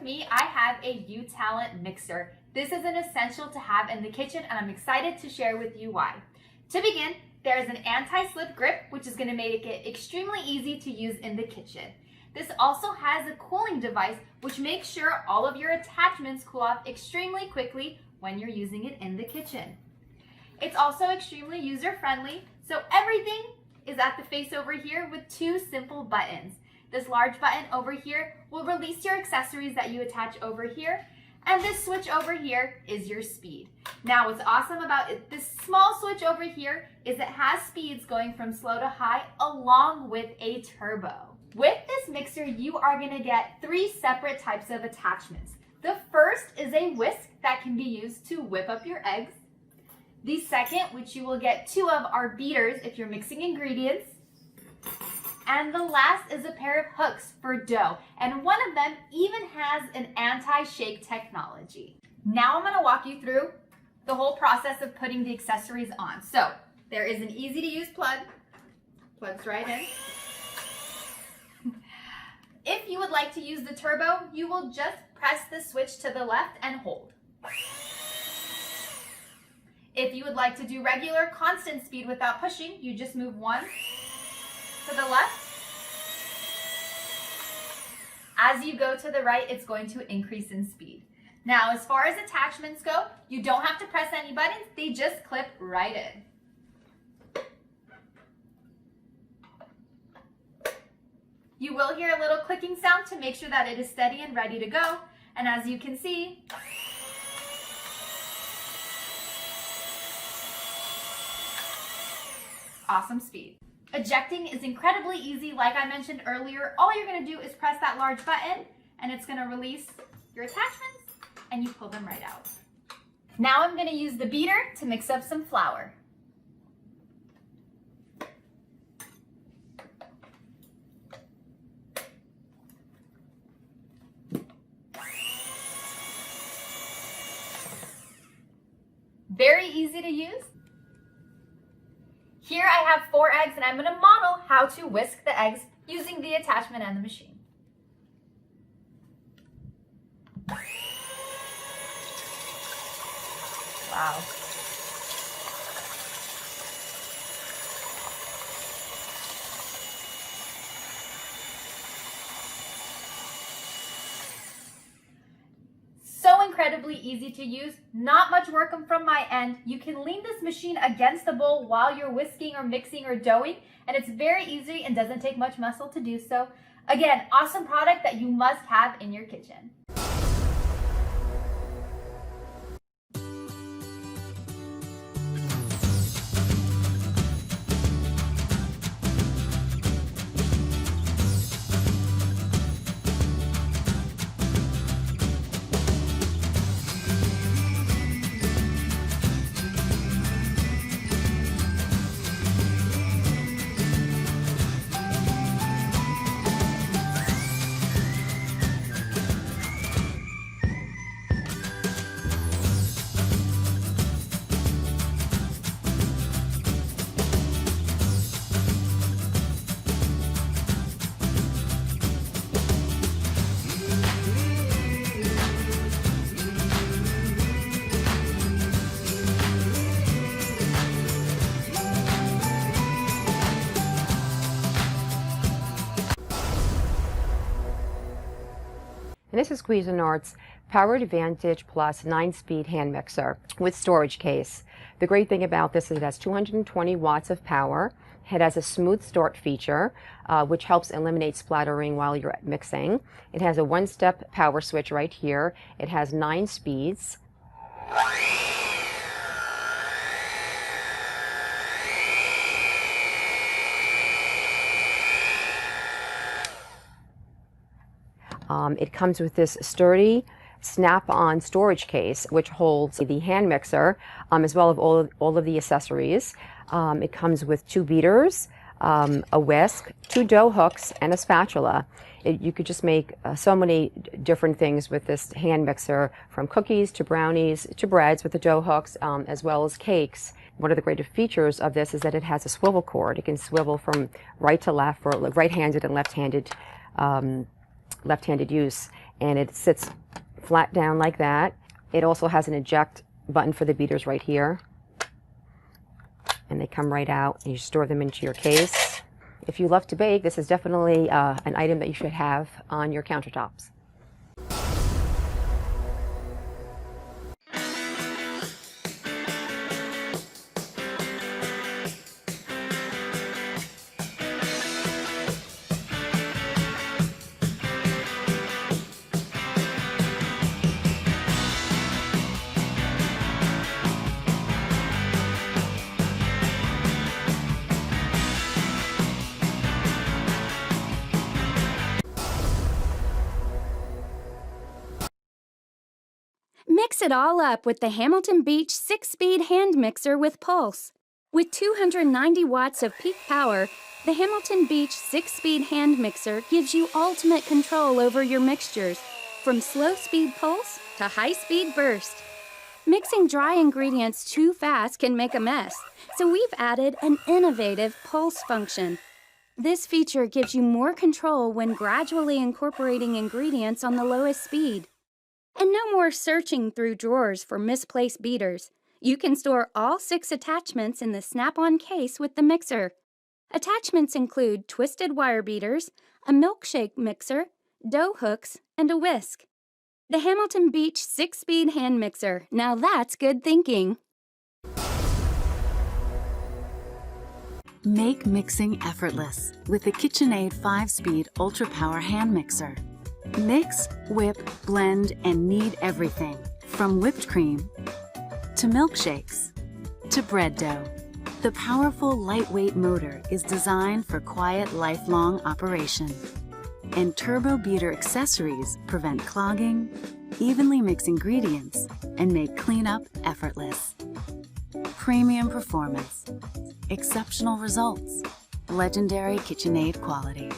me, I have a Utalent mixer. This is an essential to have in the kitchen, and I'm excited to share with you why. To begin, there's an anti-slip grip, which is going to make it extremely easy to use in the kitchen. This also has a cooling device, which makes sure all of your attachments cool off extremely quickly when you're using it in the kitchen. It's also extremely user-friendly, so everything is at the face over here with two simple buttons. This large button over here will release your accessories that you attach over here, and this switch over here is your speed. Now, what's awesome about this small switch over here is it has speeds going from slow to high along with a turbo. With this mixer, you are going to get three separate types of attachments. The first is a whisk that can be used to whip up your eggs. The second, which you will get two of, are beaters if you're mixing ingredients. And the last is a pair of hooks for dough. And one of them even has an anti-shake technology. Now I'm going to walk you through the whole process of putting the accessories on. So there is an easy to use plug. Plugs right in. If you would like to use the turbo, you will just press the switch to the left and hold. If you would like to do regular constant speed without pushing, you just move one to the left. As you go to the right, it's going to increase in speed. Now, as far as attachments go, you don't have to press any buttons. They just clip right in. You will hear a little clicking sound to make sure that it is steady and ready to go. And as you can see, awesome speed. Ejecting is incredibly easy. Like I mentioned earlier, all you're going to do is press that large button and it's going to release your attachments and you pull them right out. Now I'm going to use the beater to mix up some flour. Very easy to use. Here I have 4 eggs and I'm going to model how to whisk the eggs using the attachment and the machine. Wow. So incredibly easy to use, not much work from my end. You can lean this machine against the bowl while you're whisking or mixing or doughing, and it's very easy and doesn't take much muscle to do so. Again, awesome product that you must have in your kitchen. And this is Cuisinart's Power Advantage Plus 9-speed hand mixer with storage case. The great thing about this is it has 220 watts of power. It has a smooth start feature, which helps eliminate splattering while you're mixing. It has a 1-step power switch right here. It has 9 speeds. It comes with this sturdy snap-on storage case, which holds the hand mixer, as well as all of the accessories. It comes with 2 beaters, a whisk, 2 dough hooks, and a spatula. You could just make so many different things with this hand mixer, from cookies to brownies to breads with the dough hooks, as well as cakes. One of the great features of this is that it has a swivel cord. It can swivel from right to left for right-handed and left-handed use. and it sits flat down like that. It also has an eject button for the beaters right here, and they come right out, and you store them into your case. If you love to bake, this is definitely an item that you should have on your countertops. Mix it all up with the Hamilton Beach 6-speed hand mixer with pulse. With 290 watts of peak power, the Hamilton Beach 6-speed hand mixer gives you ultimate control over your mixtures, from slow-speed pulse to high-speed burst. Mixing dry ingredients too fast can make a mess, so we've added an innovative pulse function. This feature gives you more control when gradually incorporating ingredients on the lowest speed. And no more searching through drawers for misplaced beaters. You can store all 6 attachments in the snap-on case with the mixer. Attachments include twisted wire beaters, a milkshake mixer, dough hooks, and a whisk. The Hamilton Beach 6-speed hand mixer. Now that's good thinking. Make mixing effortless with the KitchenAid 5-speed Ultra Power hand mixer. Mix, whip, blend, and knead everything from whipped cream to milkshakes to bread dough. The powerful lightweight motor is designed for quiet, lifelong operation. And turbo beater accessories prevent clogging, evenly mix ingredients, and make cleanup effortless. Premium performance, exceptional results, legendary KitchenAid quality.